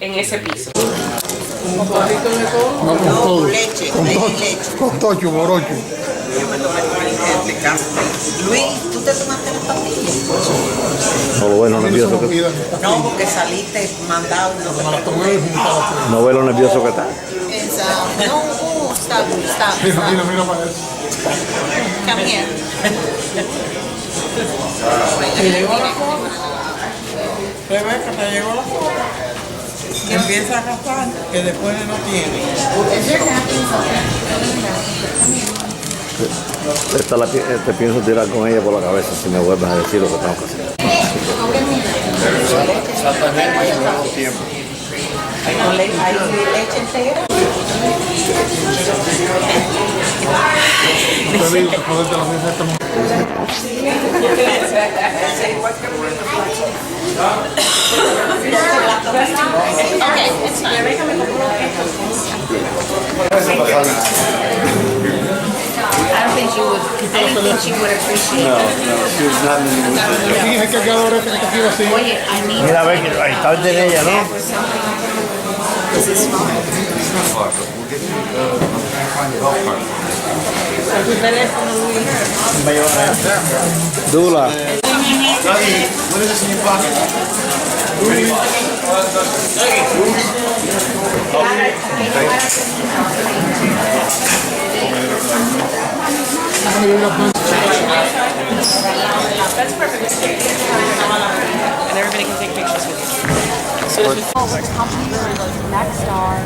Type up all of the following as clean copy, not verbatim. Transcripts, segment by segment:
en ese piso. ¿Un poquito de todo? No, con todo. Leche, Con tocho, morocho. Yo me tomé con el caso. Luis, ¿tú te tomaste las pastillas? No lo ve lo nervioso que No, porque saliste mandado. no ve lo nervioso que está. No, stop. Mira para eso. Come here. ¿Te llegó la foto? Rebeca, ¿te llegó la foto? Empieza a gastar, que después no tiene. Te pienso tirar con ella por la cabeza si me vuelves a decir lo que tengo que hacer. Exactamente, llevamos tiempo. Hay leche entera. Te digo que joderte la mesa esta mujer. Okay, it's fine. I don't think she would appreciate No, it. she was not in the mood. Fíjese que quedó expectativa así. Oye, I need Mira, a ver, que ahí está el de ella, ¿no? This is fine. Dula. What is this in your pocket? That's perfect. And everybody can take pictures with you. So this is Next star,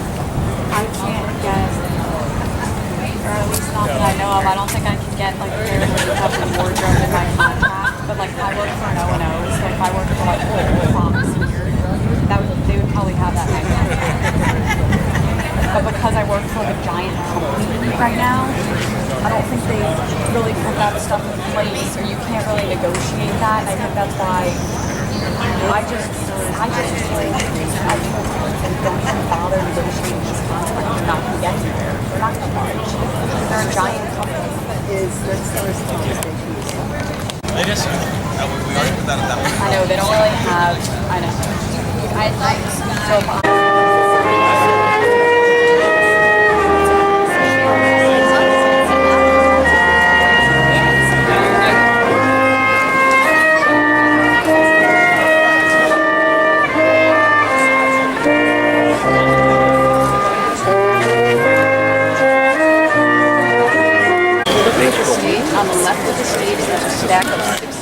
I can't get, or at least not that I know of. I don't think I can get like their company wardrobe in my contract. But like I work for an O&O, so if I work for like Fox here, they would probably have that in my contract. But because I work for a giant company right now, I don't think they really put that stuff in place, or you can't really negotiate that. And I think that's why I just don't even bother negotiating this contract. They're not going to get anywhere. They're not going to budge. They're a giant company. They just, we already put that at that point. I know they don't really have. I know. So if I on the left of the stage, there's a stack of 6.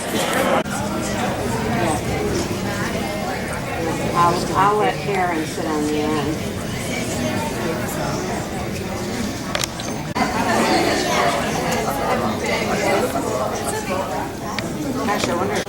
I'll let Karen sit on the end. Actually, I wonder.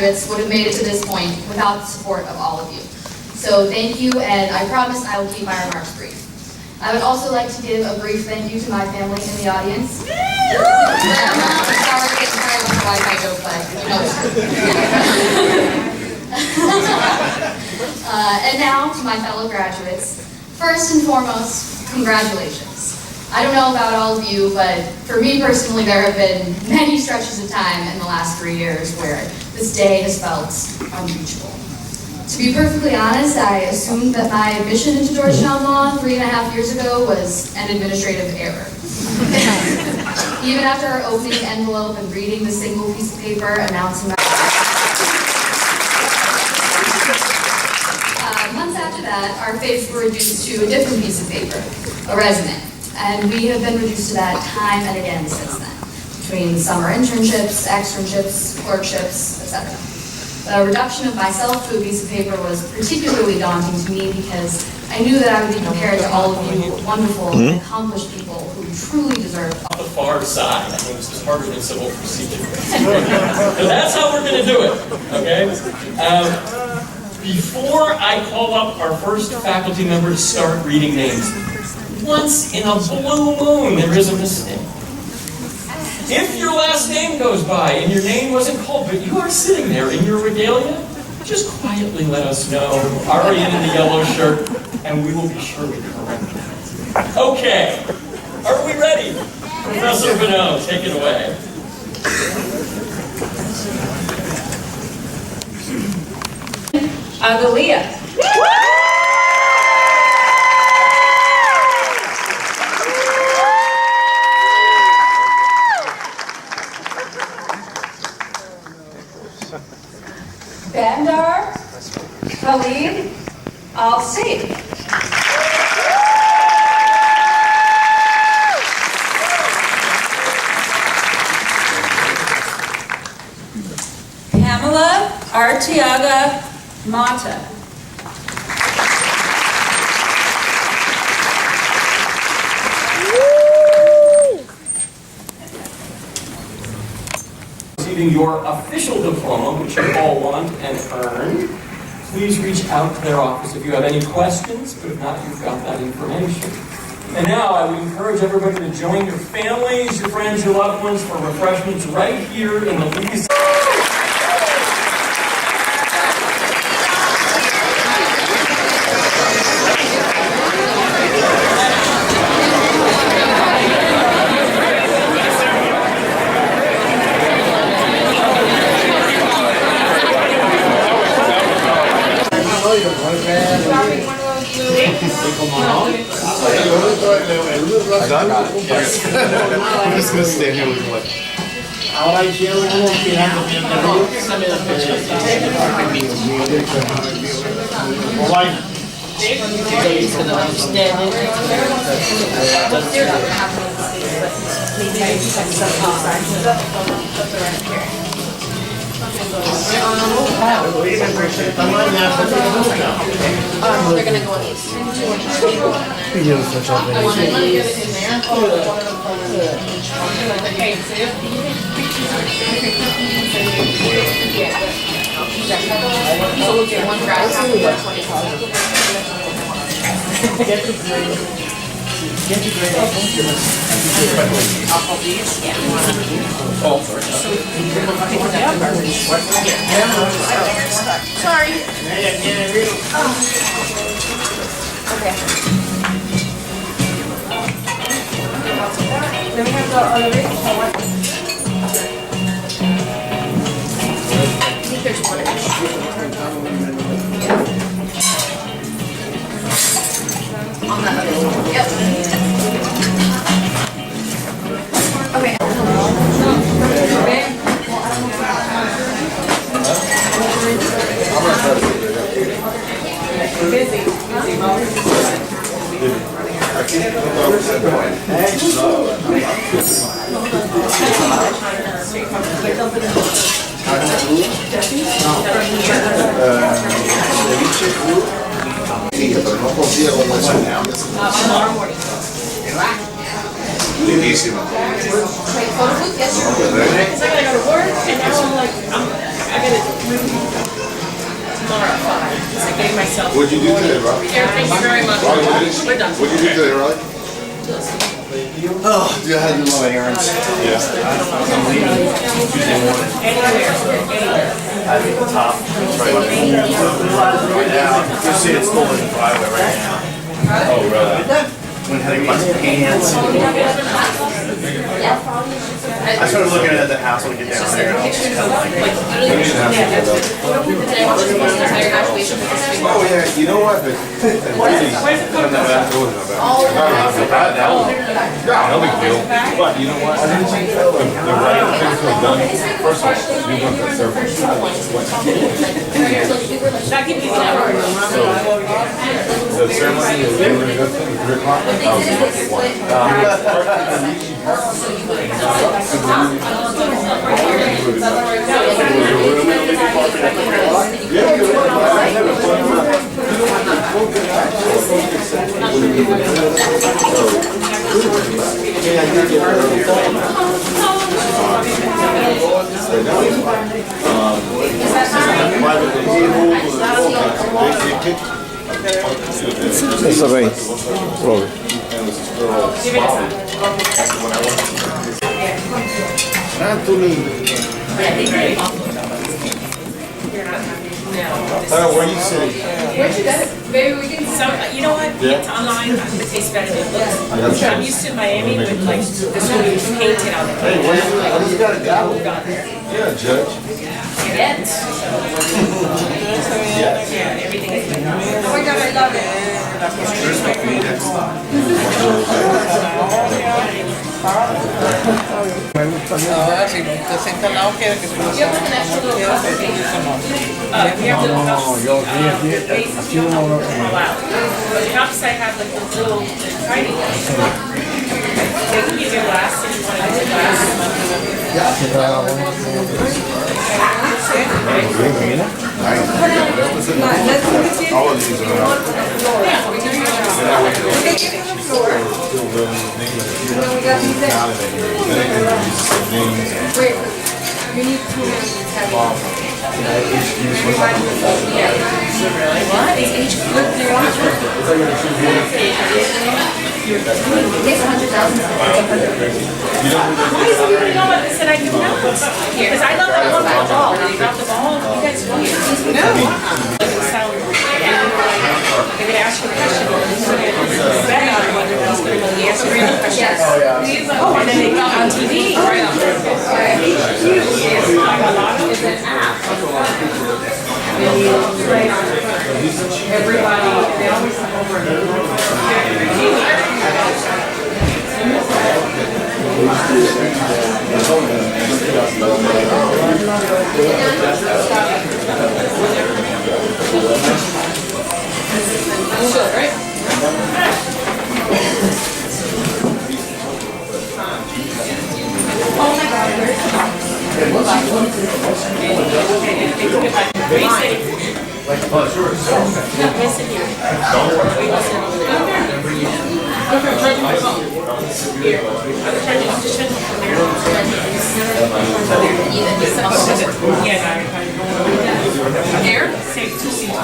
graduates would have made it to this point without the support of all of you. So thank you, and I promise I will keep my remarks brief. I would also like to give a brief thank you to my family in the audience. Sorry, getting tired of the Wi-Fi joke, but you know it's true. And now to my fellow graduates. First and foremost, congratulations. I don't know about all of you, but for me personally, there have been many stretches of time in the last 3 years where this day has felt unreachable. To be perfectly honest, I assumed that my admission into Georgetown Law 3.5 years ago was an administrative error. Even after opening the envelope and reading the single piece of paper announcing my months after that, our fates were reduced to a different piece of paper, a resume. And we have been reduced to that time and again since then, between summer internships, externships, clerkships, etc. The reduction of myself to a piece of paper was particularly daunting to me because I knew that I would be compared to all of you wonderful and accomplished people who truly deserve On the far side, I think this is harder than civil procedure. So that's how we're going to do it, okay? Before I call up our first faculty member to start reading names, once in a blue moon there is a mistake. If your last name goes by and your name wasn't called, but you are sitting there in your regalia, just quietly let us know, Ari in the yellow shirt, and we will be sure we correct that. Okay, are we ready? Professor Bonneau, take it away. Adalia. Bandar, Khalid, Al-Said. Pamela Artiaga Mata. Receiving your official diploma, which you all want and earn, please reach out to their office if you have any questions, but if not, you've got that information. And now I would encourage everybody to join your families, your friends, your loved ones for refreshments right here in the Lee's. I'm just gonna stand here looking like. Ahora hicieron uno tirando bien de They're gonna go on these. Sorry. Okay. Then we have the other reading. I think there's one on that other one. Yep. Okay. Pero no confía como eso. Lindísimo. Wait, photo booth? Yes, sir. I gotta go to work, and now I'm like, gonna tomorrow at 5. So I gave myself. What'd you do today, Rob? Here, thank you very much. We're done. What'd you do today, Riley? Oh, dude, I had to do my errands. Yeah. I'm leaving Tuesday morning. Anywhere. I think the top. Right now, you see it's still in the driveway right now. Oh, really? When heading my pants. I started looking at the house when I get down there. And I was just kind of oh yeah, you know what? But no big deal. But you know what? The writing things were done. First of all, you want the service. The ceremony is going to go to 3 o'clock. Eso bem. Logo. Where are you sitting? Where'd you get it? Maybe we can. So, you know what? It's online. It tastes better than it looks. I'm used to Miami with like this one painted on it. Hey, what do you got a gavel? Yeah, Judge. Yes. Yeah, everything is good. Oh my God, I love it. Ahora si no te sientas al lado, quiere que tú lo You have an extra little cup of hagas. we have little cups. Base don't all out. But cups I have like the little tiny ones. They can give you a glass if you want to use a glass. All of these are Wait, you need 2 minutes. What? It's H. Look, do you want it? It's 100,000. Why is it even know what I said I do now? Because I love that one ball. When they drop the ball, you guys know it. No. Doesn't sound they're going to ask you a question. You're going to bet on whether he's going to answer the question. Oh, and then they got on TV. Right on. Is an app. Everybody, they always come over and good, right? Oh my God. Here? Save 2 seats.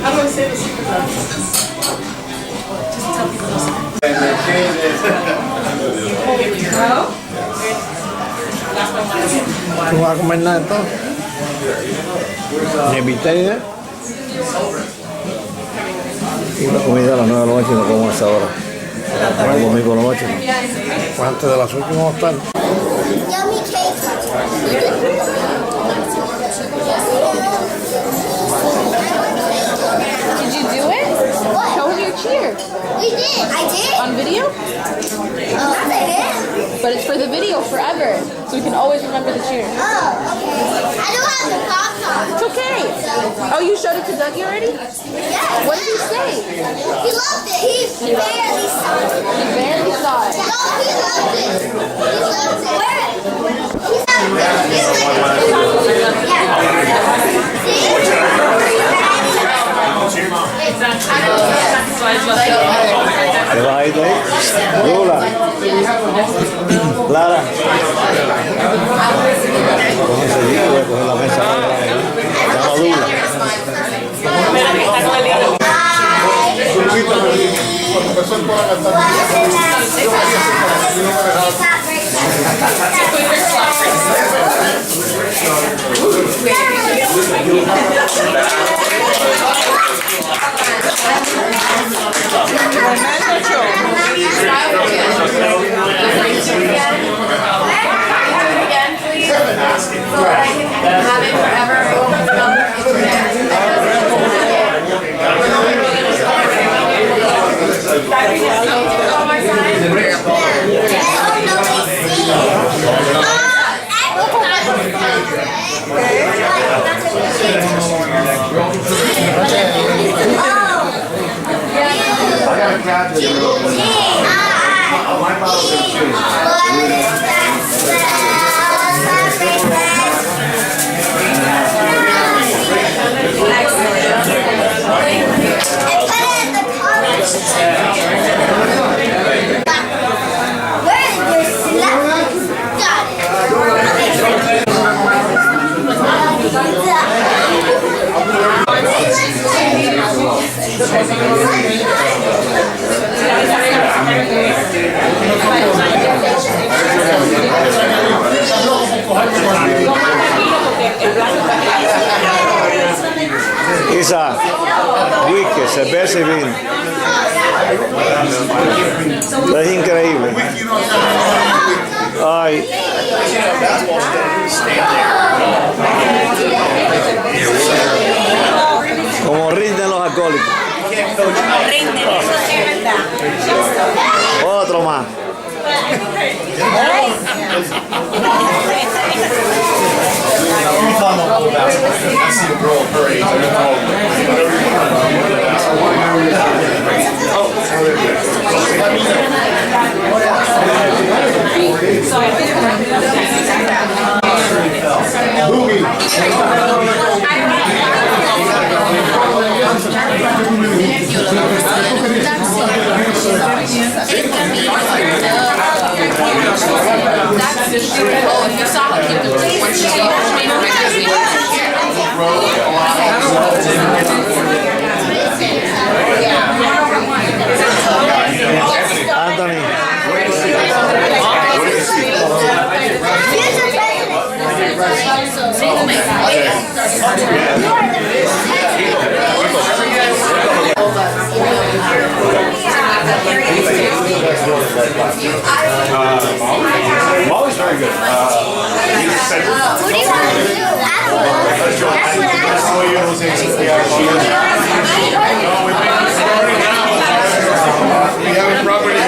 How do I say this? Just tell people this. ¿Tú vas a comer nada entonces? ¿Ni viste? Y la comida a las 9 de la noche y no como a esa hora. Como domingo de la noche. Pues antes de las 8 vamos a estar. Yummy cake. Did you do it? What? Show him your cheer. We did. I did. On video? Yes, I did. But it's for the video forever. So we can always remember the cheer. Oh, okay. I don't have the popcorn. It's okay. Oh, you showed it to Dougie already? Yes. What did he say? He loved it. He barely saw it. He barely saw it. No, he loved it. He loved it. Where? He's not ¿Te vas a ir de ahí? Lula. Lara. Coge ese libro, voy a coger la mesa. Llama Dula. Cuando empezó el coro a cantar, Isa, whisky, cerveza y vino. Es increíble. Ay. Como rinden los alcohólicos. Rinden, eso sí es verdad. Otro más. Anthony. Molly's very good. What do you want to do? I don't know. That's what We haven't property.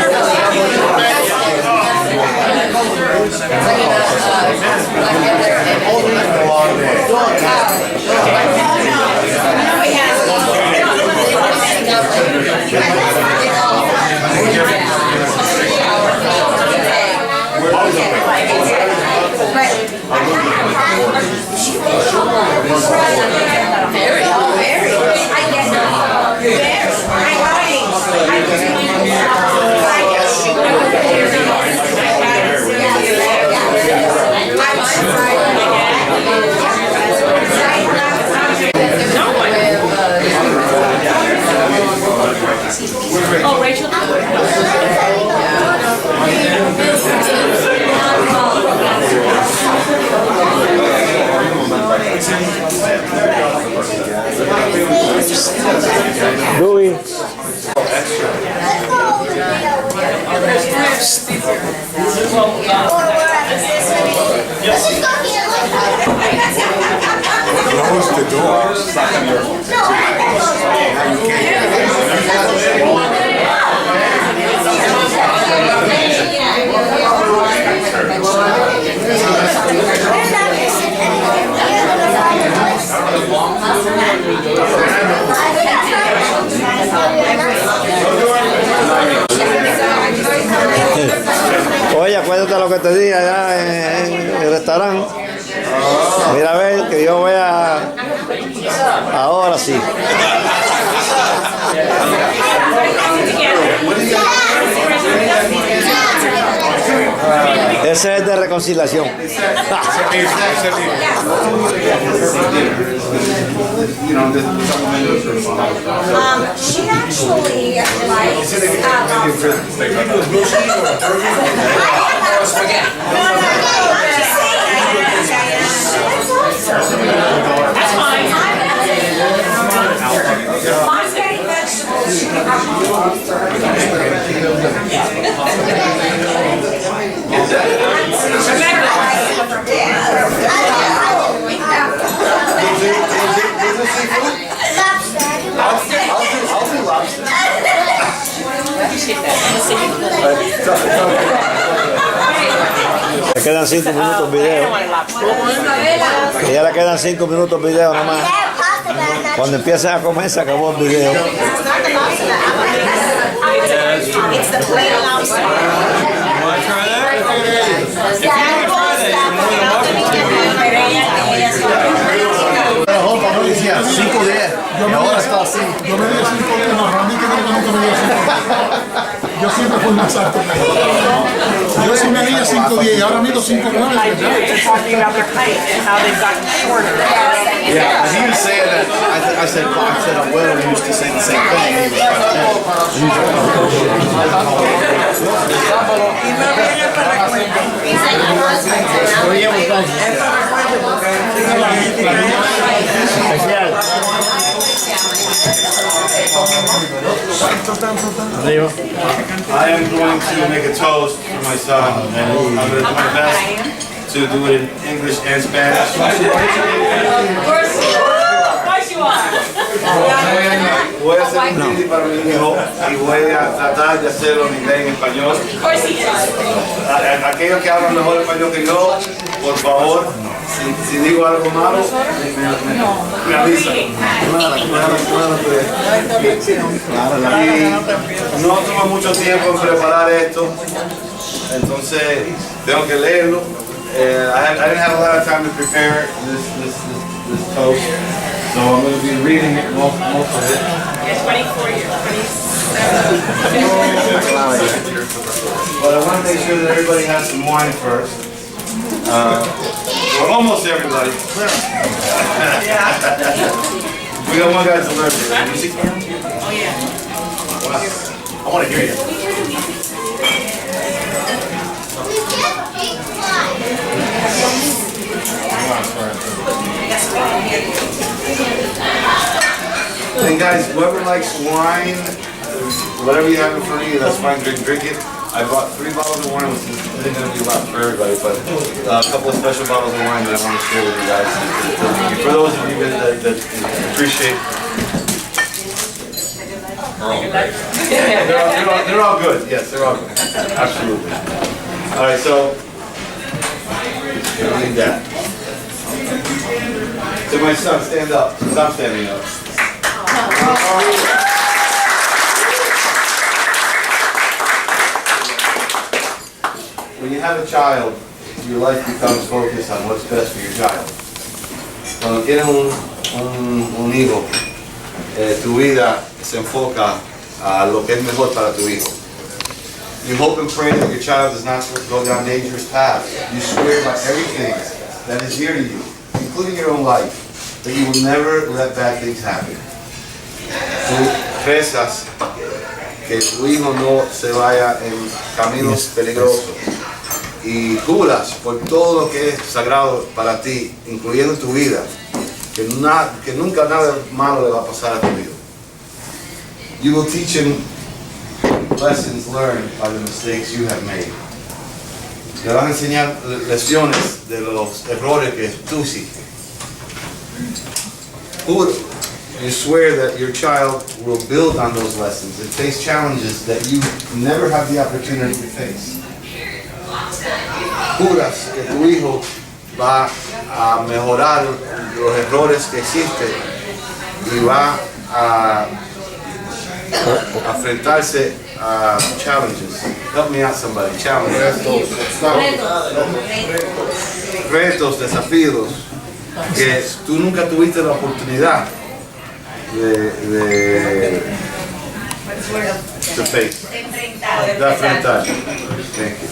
Oh, Rachel? Louis. Close the door. Oye, acuérdate lo que te dije allá en el restaurante. Mira a ver que yo voy a... Ahora sí. Ese es de reconciliación. You know, this She actually likes That's fine. Mine's getting vegetables. She can have Le quedan 5 minutos video. Que ya le quedan 5 minutos video nomás. Cuando empiecen a comer se acabó el video. It's the plain lobster. Want to try that? If you can try that, you're more than welcome. La ropa no decía 5 días y ahora está así. Yo me dio 5 días, no, Randy que nunca me dio 5 días. Yo siempre fui más alto que él. Yo sí me di 5 días y ahora mido 5 9. Yeah, and he was saying that. I said, well, we used to say the same thing. I am going to make a toast for my son, and I'm going to do my best to do it in English and Spanish. Voy a hacer un brindis para mi hijo y voy a tratar de hacerlo en inglés y en español. Aquellos que hablan mejor español que yo, por favor, si digo algo malo, me avisan. Y no toma mucho tiempo en preparar esto, entonces tengo que leerlo. I didn't have a lot of time to prepare this toast. So I'm going to be reading it, most of it. You're 24, you're 27. But I want to make sure that everybody has some wine first. Well, almost everybody. We got one guy's allergic. Music? Oh, yeah. Wow. I want to hear you. And guys, whoever likes wine, whatever you have in front of you, that's fine, drink it. I bought 3 bottles of wine, which isn't going to be a lot for everybody, but a couple of special bottles of wine that I want to share with you guys. For those of you that appreciate. They're all good, yes, they're all good. Absolutely. All right, so, you don't need that. So my son, stand up. Stop standing up. When you have a child, your life becomes focused on what's best for your child. Cuando tienes un hijo, tu vida se enfoca a lo que es mejor para tu hijo. You hope and pray that your child does not go down dangerous paths. You swear by everything that is dear to you, including your own life, that you will never let bad things happen. Tú rezas que tu hijo no se vaya en caminos peligrosos y juras por todo lo que es sagrado para ti, incluyendo tu vida, que nunca nada malo le va a pasar a tu hijo. You will teach him lessons learned by the mistakes you have made. Le vas a enseñar lecciones de los errores que tú hiciste. You swear that your child will build on those lessons and face challenges that you never have the opportunity to face. Juras que tu hijo va a mejorar los errores que existen y va a enfrentarse a challenges. Help me out, somebody. Challenges. Retos, desafíos que tú nunca tuviste la oportunidad de face. De enfrentar. Thank you.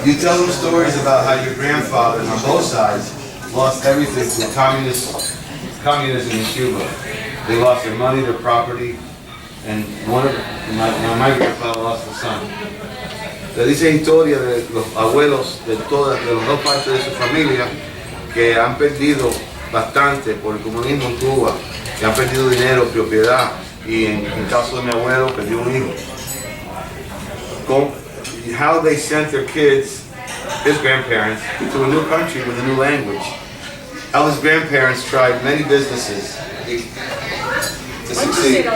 You tell them stories about how your grandfathers on both sides lost everything through communism in Cuba. They lost their money, their property, and one of my grandfather lost a son. Le dice historia de los abuelos de las dos partes de su familia que han perdido bastante por el comunismo en Cuba, que han perdido dinero, propiedad, y en el caso de mi abuelo perdió un hijo. How they sent their kids, his grandparents, to a new country with a new language. How his grandparents tried many businesses to succeed.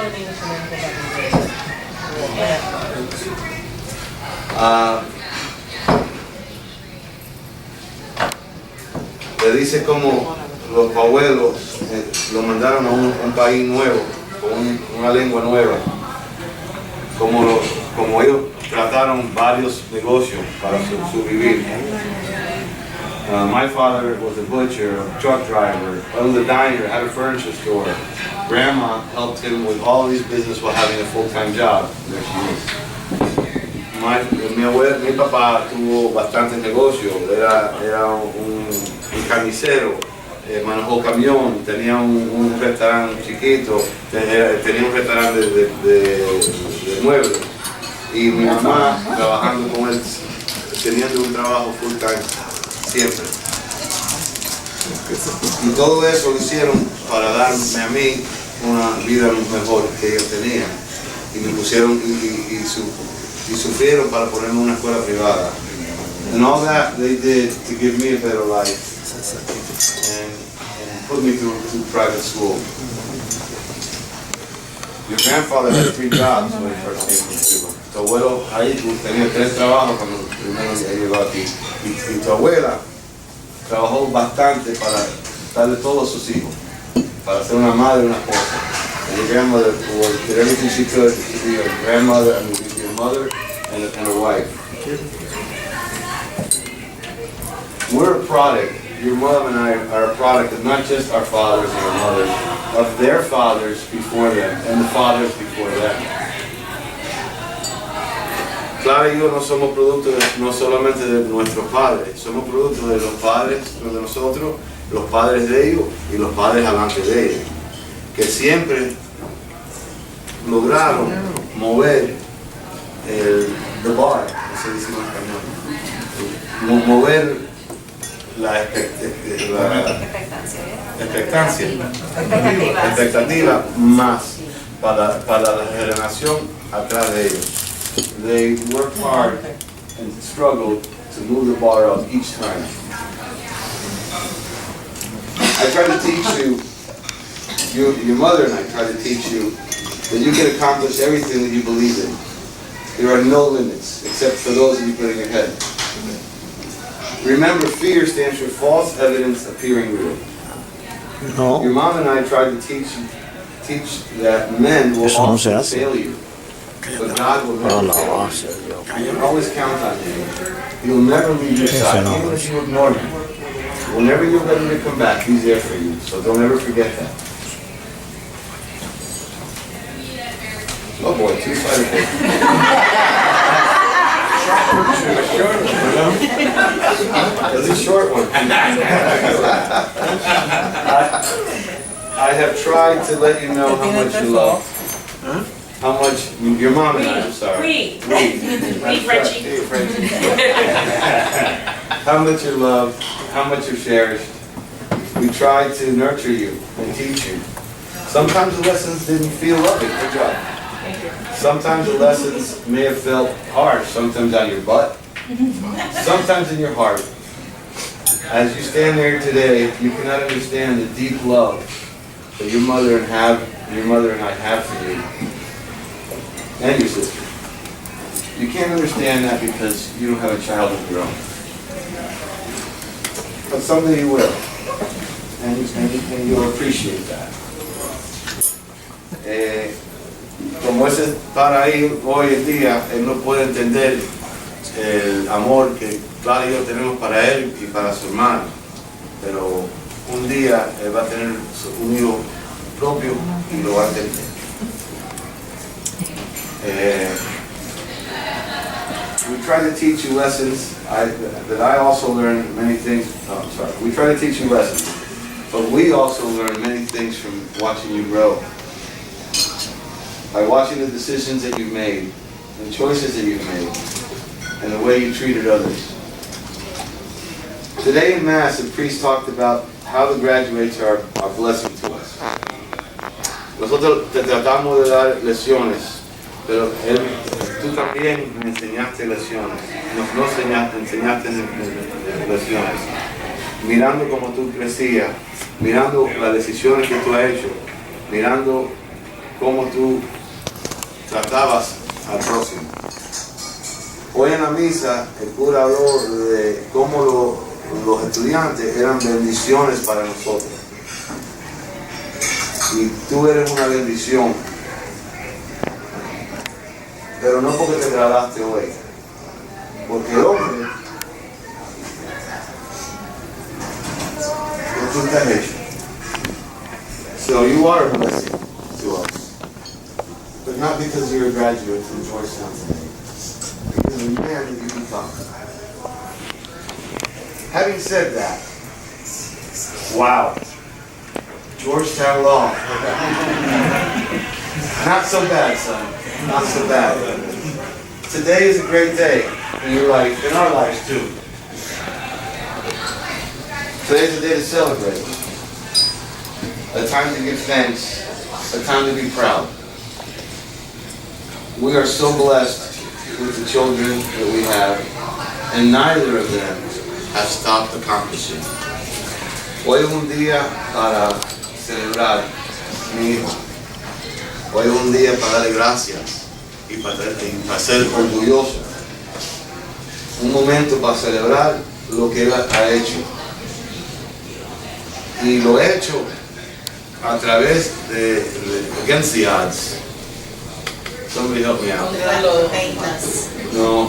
Le dice como los abuelos lo mandaron a un país nuevo, con una lengua nueva, como ellos trataron varios negocios para sobrevivir. My father was a butcher, a truck driver, owned a diner, had a furniture store. Grandma helped him with all these business while having a full-time job. There she is. Mi papá tuvo bastantes negocios. Era un carnicero, manejó camión, tenía un restaurante chiquito, tenía un restaurante de muebles. Y mi mamá trabajando con él, teniendo un trabajo full time siempre. Y todo eso lo hicieron para darme a mí una vida mejor que ellos tenían. Y me pusieron y sufrieron para ponerme en una escuela privada. And all that they did to give me a better life and put me through private school. Your grandfather had 3 jobs when he first came from Cuba. Tu abuelo ahí tenía 3 trabajos cuando primero llegó aquí. Y tu abuela trabajó bastante para darle todo a sus hijos, para ser una madre y una esposa. And your grandmother did everything she could to be a grandmother, and to be a mother and a wife. We're a product. Your mom and I are a product of not just our fathers and our mothers, of their fathers before them and the fathers before them. Clara y yo no somos producto no solamente de nuestros padres, somos producto de los padres de nosotros, los padres de ellos y los padres adelante de ellos, que siempre lograron mover the bar, se dice en español, mover la expectativa más para la generación atrás de ellos. They worked hard and struggled to move the bar up each time. I try to teach you, your mother and I try to teach you that you can accomplish everything that you believe in. There are no limits except for those that you put in your head. Remember, fear stands for false evidence appearing real. No. Your mom and I tried to teach that men will often fail you, but God will never fail you. You can always count on Him. He'll never leave your side, even if you ignore Him. Whenever you're ready to come back, He's there for you. So don't ever forget that. Oh boy, 2-sided paper. That's a short one. I have tried to let you know how much you love. How much, your mom and I, I'm sorry. Read, Reggie. How much you love, how much you cherished. We tried to nurture you and teach you. Sometimes the lessons didn't feel loving. Good job. Sometimes the lessons may have felt harsh, sometimes on your butt, sometimes in your heart. As you stand there today, you cannot understand the deep love that your mother and I have for you and your sister. You can't understand that because you don't have a child of your own. But someday you will, and you'll appreciate that. Como ese estar ahí hoy en día, él no puede entender el amor que Clara y yo tenemos para él y para su hermano. Pero un día él va a tener un hijo propio y lo va a entender. We try to teach you lessons that I also learned many things. Oh, I'm sorry. We try to teach you lessons, but we also learn many things from watching you grow. By watching the decisions that you've made, the choices that you've made, and the way you treated others. Today in Mass, the priest talked about how the graduates are a blessing to us. Nosotros te tratamos de dar lecciones, pero tú también me enseñaste lecciones. Nos enseñaste lecciones. Mirando cómo tú crecías, mirando las decisiones que tú has hecho, mirando cómo tú tratabas al próximo. Hoy en la misa el cura habló de cómo los estudiantes eran bendiciones para nosotros. Y tú eres una bendición. Pero no porque te graduaste hoy. Porque el hombre, lo tú estás hecho. So you are a blessing to us. But not because you're a graduate from Georgetown today. Because of the man that you become. Having said that, wow. Georgetown law. Not so bad, son. Not so bad. Today is a great day in your life, in our lives too. Today's a day to celebrate. A time to give thanks. A time to be proud. We are so blessed with the children that we have, and neither of them have stopped accomplishing. Hoy es un día para celebrar mi hijo. Hoy es un día para darle gracias y para ser orgulloso. Un momento para celebrar lo que él ha hecho. Y lo he hecho a través de against the odds. Somebody help me out. No.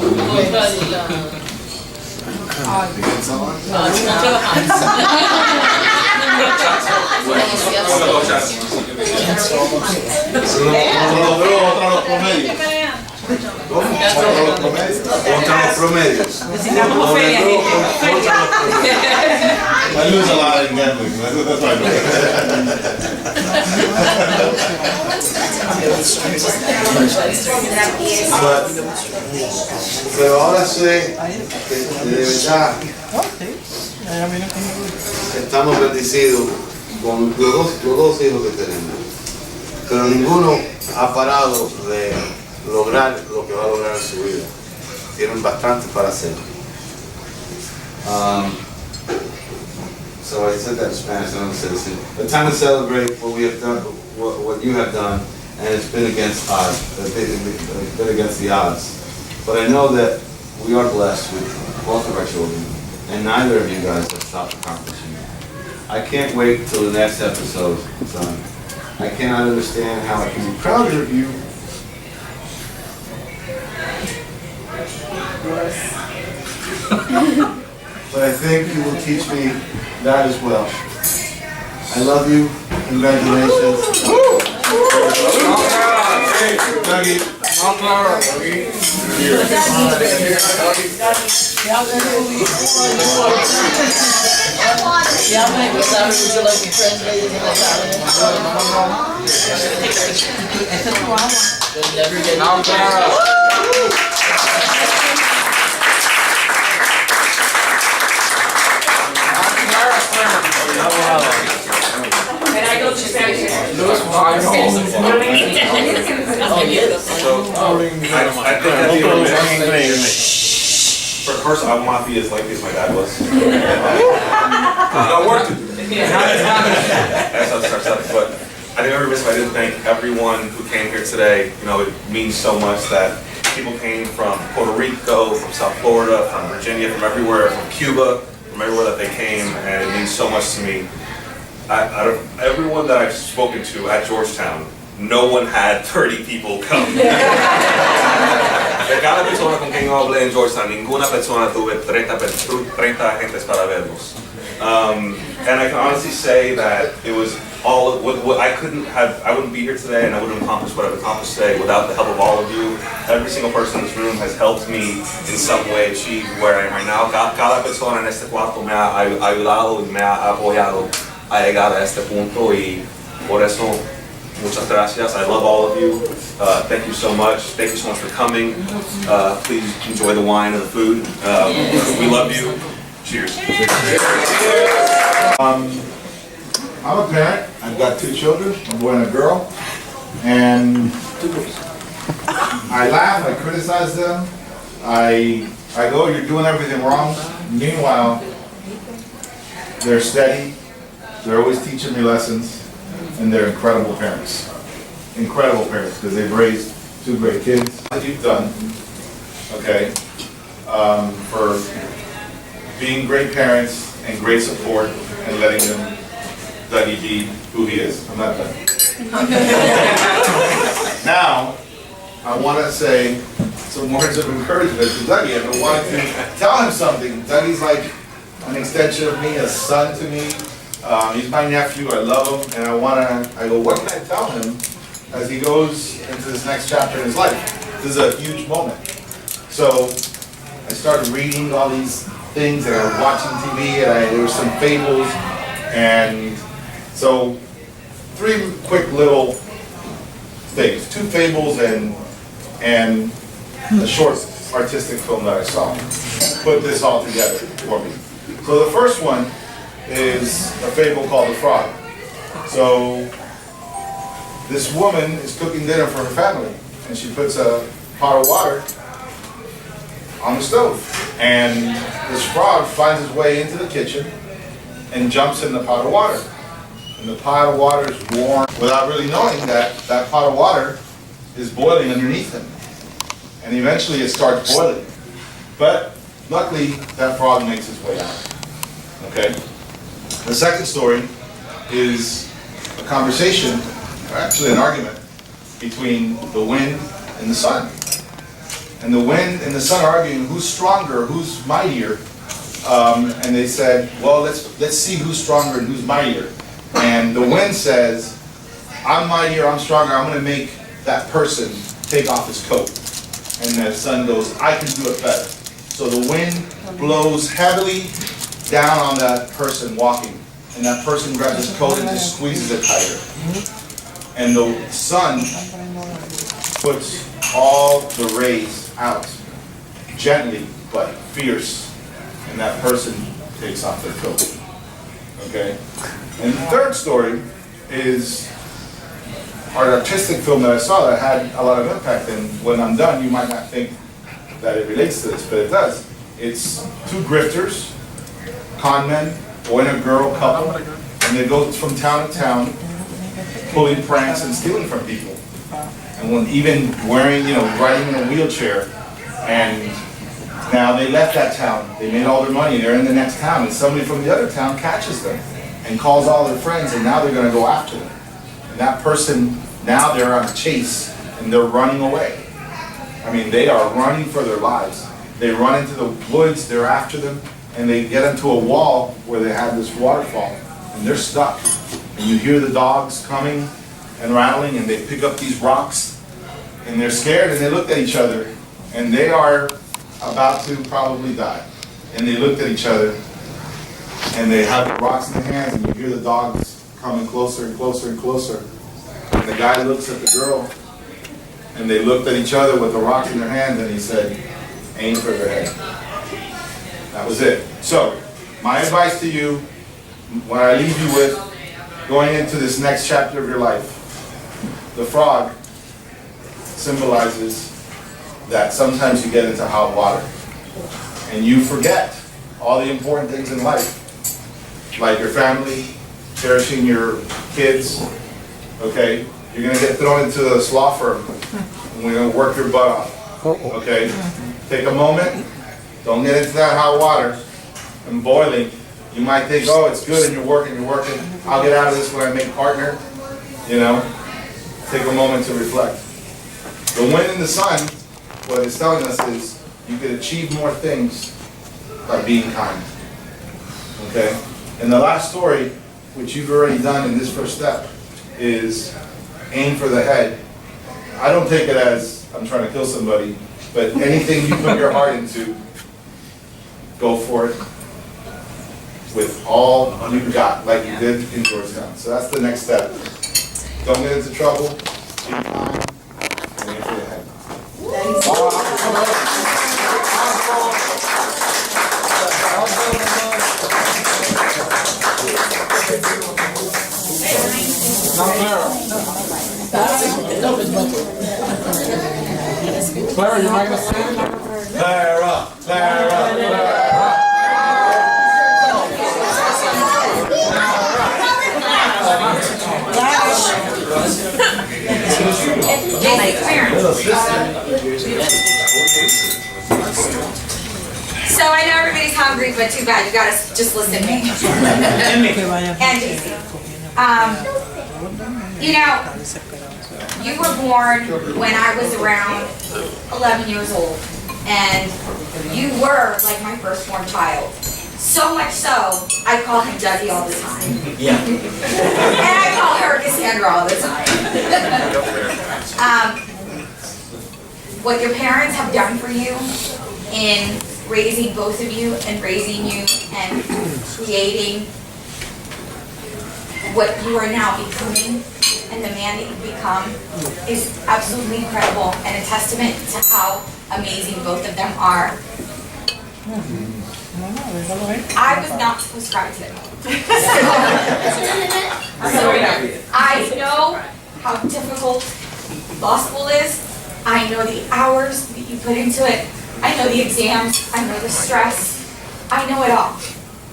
Contra los promedios. I lose a lot in gambling. That's why Pero ahora sé que de verdad estamos bendecidos con los dos hijos que tenemos. Pero ninguno ha parado de lograr lo que va a lograr en su vida. Tienen bastante para hacer. So I said that in Spanish, and I'm a citizen. The time to celebrate what we have done, what you have done, and it's been against odds. It's been against the odds. But I know that we are blessed with both of our children, and neither of you guys have stopped accomplishing it. I can't wait till the next episode, son. I cannot understand how I can be prouder of you. But I think you will teach me that as well. I love you. Congratulations. Dougie. Can I go to Spanish? First, I want to be as likely as my dad was. No work to do. But I didn't ever miss if I didn't thank everyone who came here today. You know, it means so much that people came from Puerto Rico, from South Florida, from Virginia, from everywhere, from Cuba, from everywhere that they came, and it means so much to me. Out of everyone that I've spoken to at Georgetown, no one had 30 people come. De cada persona con quien yo hablé en Georgetown, ninguna persona tuve 30 agentes para verlos. And I can honestly say that it was all of what I wouldn't be here today, and I wouldn't accomplish what I've accomplished today without the help of all of you. Every single person in this room has helped me in some way achieve where I am right now. Cada persona en este cuarto me ha ayudado y me ha apoyado a llegar a este punto, y por eso muchas gracias. I love all of you. Thank you so much. Thank you so much for coming. Please enjoy the wine and the food. We love you. Cheers. I'm a parent. I've got 2 children, a boy and a girl, and I laugh, I criticize them, I go, you're doing everything wrong. Meanwhile, they're steady, they're always teaching me lessons, and they're incredible parents. Incredible parents, because they've raised 2 great kids. What you've done, okay, for being great parents and great support and letting them Dougie be who he is. I'm not done. Now, I want to say some words of encouragement to Dougie. I wanted to tell him something. Dougie's like an extension of me, a son to me. He's my nephew. I love him, and I go, what can I tell him as he goes into this next chapter in his life? This is a huge moment. So I started reading all these things, and I was watching TV, and there were some fables, and so 3 quick little things, 2 fables and a short artistic film that I saw. Put this all together for me. So the first one is a fable called The Frog. So this woman is cooking dinner for her family, and she puts a pot of water on the stove. And this frog finds his way into the kitchen and jumps in the pot of water. And the pot of water is warm without really knowing that that pot of water is boiling underneath him. And eventually it starts boiling. But luckily, that frog makes his way out. Okay? The second story is a conversation, or actually an argument, between the wind and the sun. And the wind and the sun are arguing who's stronger, who's mightier. And they said, well, let's see who's stronger and who's mightier. And the wind says, I'm mightier, I'm stronger, I'm going to make that person take off his coat. And the sun goes, I can do it better. So the wind blows heavily down on that person walking. And that person grabs his coat and just squeezes it tighter. And the sun puts all the rays out, gently but fierce. And that person takes off their coat. Okay? And the third story is an artistic film that I saw that had a lot of impact, and when I'm done, you might not think that it relates to this, but it does. It's 2 grifters, con men, boy and a girl couple, and they go from town to town, pulling pranks and stealing from people. And when even wearing, riding in a wheelchair, and now they left that town, they made all their money, they're in the next town, and somebody from the other town catches them and calls all their friends, and now they're going to go after them. And that person, now they're on a chase, and they're running away. I mean, they are running for their lives. They run into the woods, they're after them, and they get into a wall where they have this waterfall, and they're stuck. And you hear the dogs coming and rattling, and they pick up these rocks, and they're scared, and they look at each other, and they are about to probably die. And they looked at each other, and they have the rocks in their hands, and you hear the dogs coming closer and closer and closer. And the guy looks at the girl, and they looked at each other with the rocks in their hands, and he said, aim for their head. That was it. So, my advice to you, what I leave you with, going into this next chapter of your life, the frog symbolizes that sometimes you get into hot water, and you forget all the important things in life, like your family, cherishing your kids, okay? You're going to get thrown into a law firm, and we're going to work your butt off, okay? Take a moment, don't get into that hot water and boiling. You might think, oh, it's good, and you're working, I'll get out of this when I make partner, Take a moment to reflect. The wind and the sun, what it's telling us is you can achieve more things by being kind, okay? And the last story which you've already done in this first step, is aim for the head. I don't take it as I'm trying to kill somebody, but anything you put your heart into, go for it with all you got, like you did in Georgetown. So that's the next step. Don't get into trouble, be kind, and aim for the head. Clara, you're not gonna say anything? Clara, Clara, Clara. So I know everybody's hungry, but too bad, you gotta just listen to me. And Daisy. You know, you were born when I was around 11 years old, and you were like my firstborn child. So much so, I call him Dougie all the time. Yeah. And I call her Cassandra all the time. What your parents have done for you in raising both of you and raising you and creating what you are now becoming and the man that you've become is absolutely incredible and a testament to how amazing both of them are. I was not supposed to cry today. So I know how difficult law school is. I know the hours that you put into it. I know the exams. I know the stress. I know it all.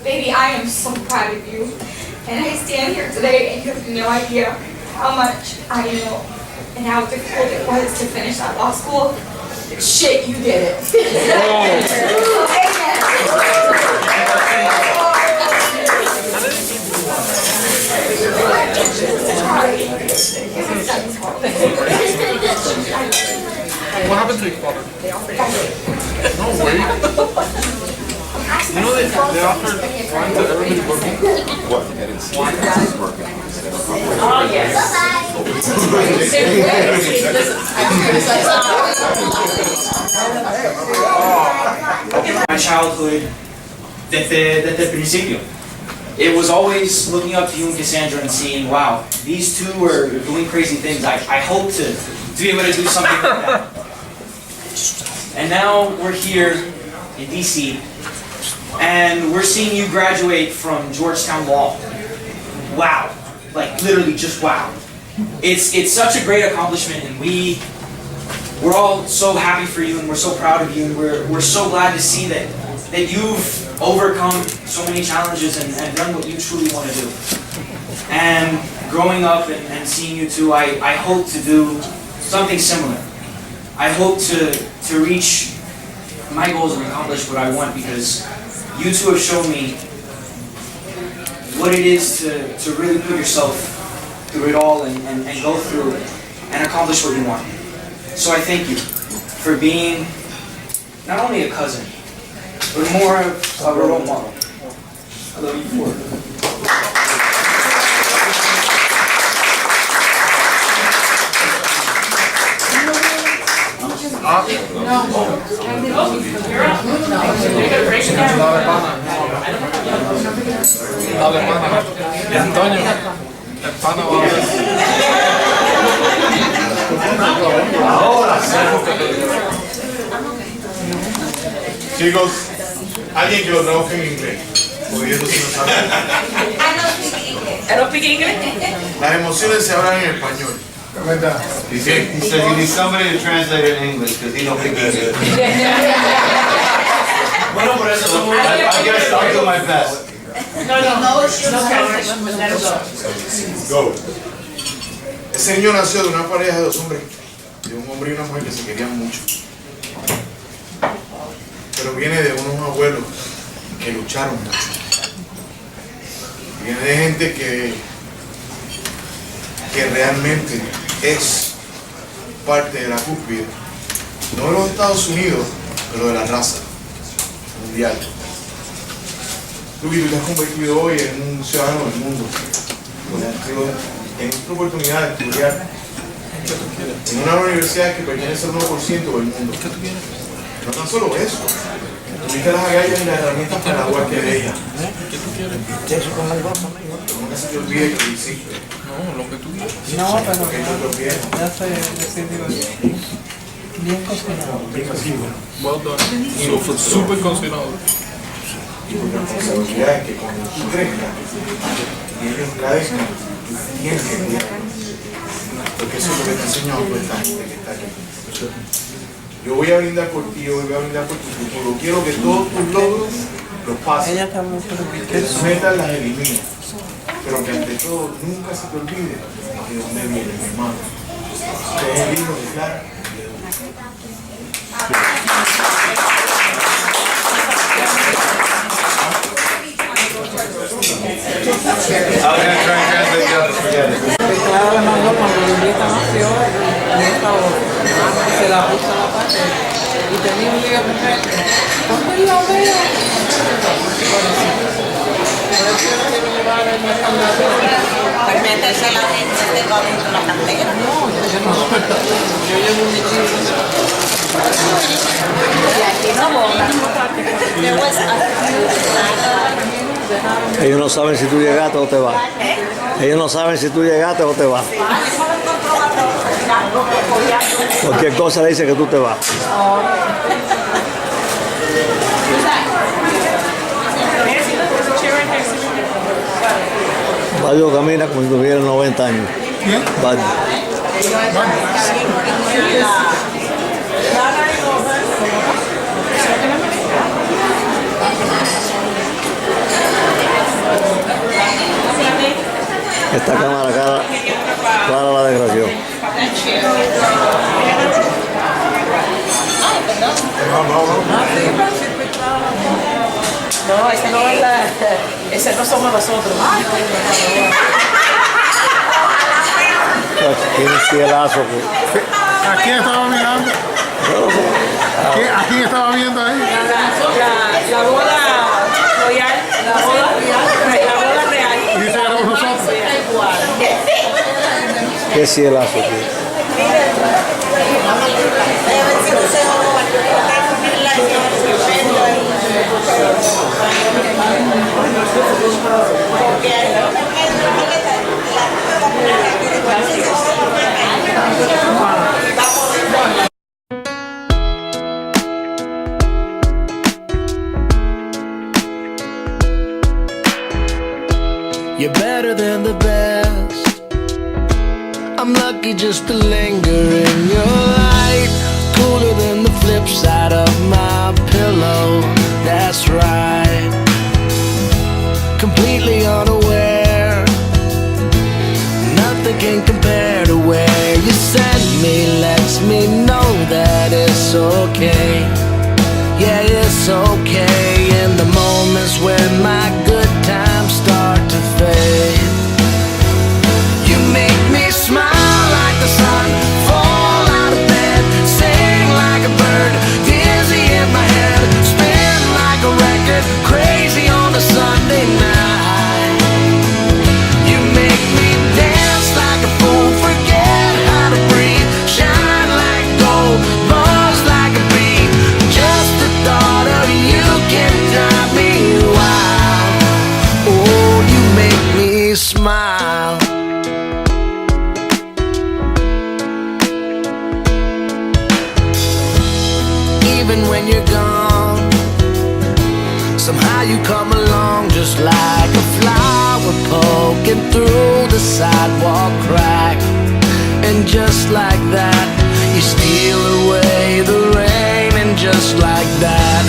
Baby, I am so proud of you. And I stand here today and you have no idea how much I know and how difficult it was to finish that law school. But shit, you did it. What happened to your father? No way. You know they offered wine to everybody working? What? Wine is working. Oh, yes. My childhood, desde el principio. It was always looking up to you and Cassandra and seeing, wow, these two were doing crazy things. I hope to be able to do something like that. And now we're here in DC, and we're seeing you graduate from Georgetown Law. Wow, like literally just wow. It's such a great accomplishment, and we're all so happy for you, and we're so proud of you, and we're so glad to see that you've overcome so many challenges and done what you truly want to do. And growing up and seeing you two, I hope to do something similar. I hope to reach my goals and accomplish what I want, because you two have shown me what it is to really put yourself through it all and go through and accomplish what you want. So I thank you for being not only a cousin, but more of a role model. I love you for it. Antonio, el pana va a ver. Ahora sí. Chicos, alguien que lo traduzca en inglés. Porque yo no sé. I don't speak English. Las emociones se hablan en español. ¿Verdad? He said you need somebody to translate in English because he don't speak English. Bueno, por eso somos... I guess I'll do my best. No translation, but let it go. Go. Ese niño nació de una pareja de dos hombres, de un hombre y una mujer que se querían mucho. Pero viene de unos abuelos que lucharon mucho. Viene de gente que realmente es parte de la cúspide, no de los Estados Unidos, pero de la raza mundial. tú te has convertido hoy en un ciudadano del mundo. En esta oportunidad de estudiar en una universidad que pertenece al 1% del mundo. No tan solo eso, tuviste las agallas y las herramientas para graduarte de ella. Nunca se te olvide que lo hiciste. No, lo que tú quieras. No, pero no te olvides. Ya sé decidido bien cocinado. Bien cocinado. Well done. Súper cocinado. Y tu responsabilidad es que cuando tú crezcas y ellos crezcan, tienes que cuidar. Porque eso es lo que te enseña esta gente que está aquí. Yo voy a brindar por ti, yo voy a brindar por tu futuro. Quiero que todos tus logros los pases. Que tus metas las elimines. Pero que ante todo nunca se te olvide de dónde vienes, mi hermano. Usted es el hijo de Clara. Clara le mandó cuando le invitan así hoy, y esta hora, se la puso a la parte y tenía un lío perfecto. ¿Dónde la veo? Pues métese la gente de dentro de la cantera. No, yo no. Yo llevo un nichito. Ellos no saben si tú llegaste o te vas. Ellos no saben si tú llegaste o te vas. Cualquier cosa le dice que tú te vas. Badio camina como si tuviera 90 años. Badio. Esta cámara clara la desgració. No, ese no es ese no somos nosotros. Tiene cielazo. ¿A quién estaba mirando? ¿A quién estaba viendo ahí? La boda royal, la boda real. ¿Y dice que éramos nosotros? Qué cielazo, tío. You're better than the best. I'm lucky just to linger in your light. Cooler than the flip side of my pillow. That's right. Completely unaware. Nothing can compare to where you send me. Lets me know that it's okay. Yeah, it's okay. In the moments when my good times start to fade, you make me smile like the sun, fall out of bed, sing like a bird, dizzy in my head, spin like a record, crazy on a Sunday night. You make me dance like a fool, forget how to breathe, shine like gold, buzz like a bee. Just the thought of you can drive me wild. Oh, you make me smile. Even when you're gone, somehow you come along just like a flower poking through the sidewalk crack. And just like that, you steal away the rain. And just like that,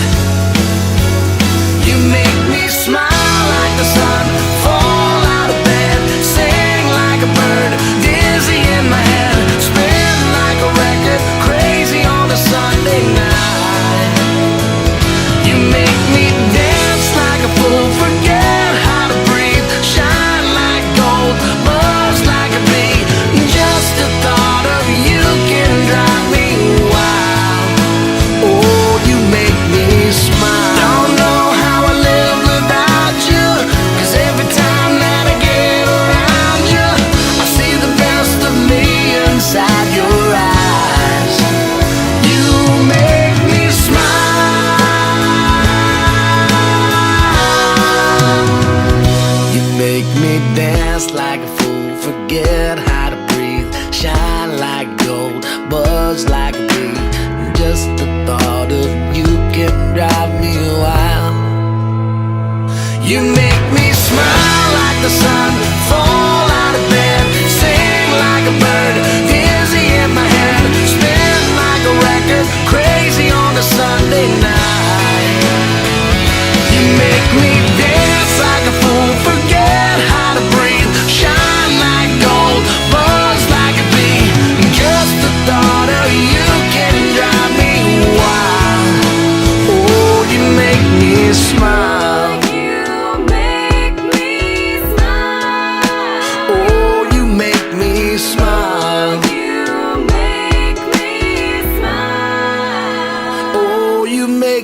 you make me smile like the sun, fall out of bed, sing like a bird, dizzy in my head, spin like a record, crazy on a Sunday night. You make me dance like a fool, forget how to breathe, shine like gold, buzz like a bee. Just the thought of you can drive me wild.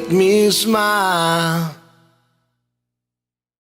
make me smile.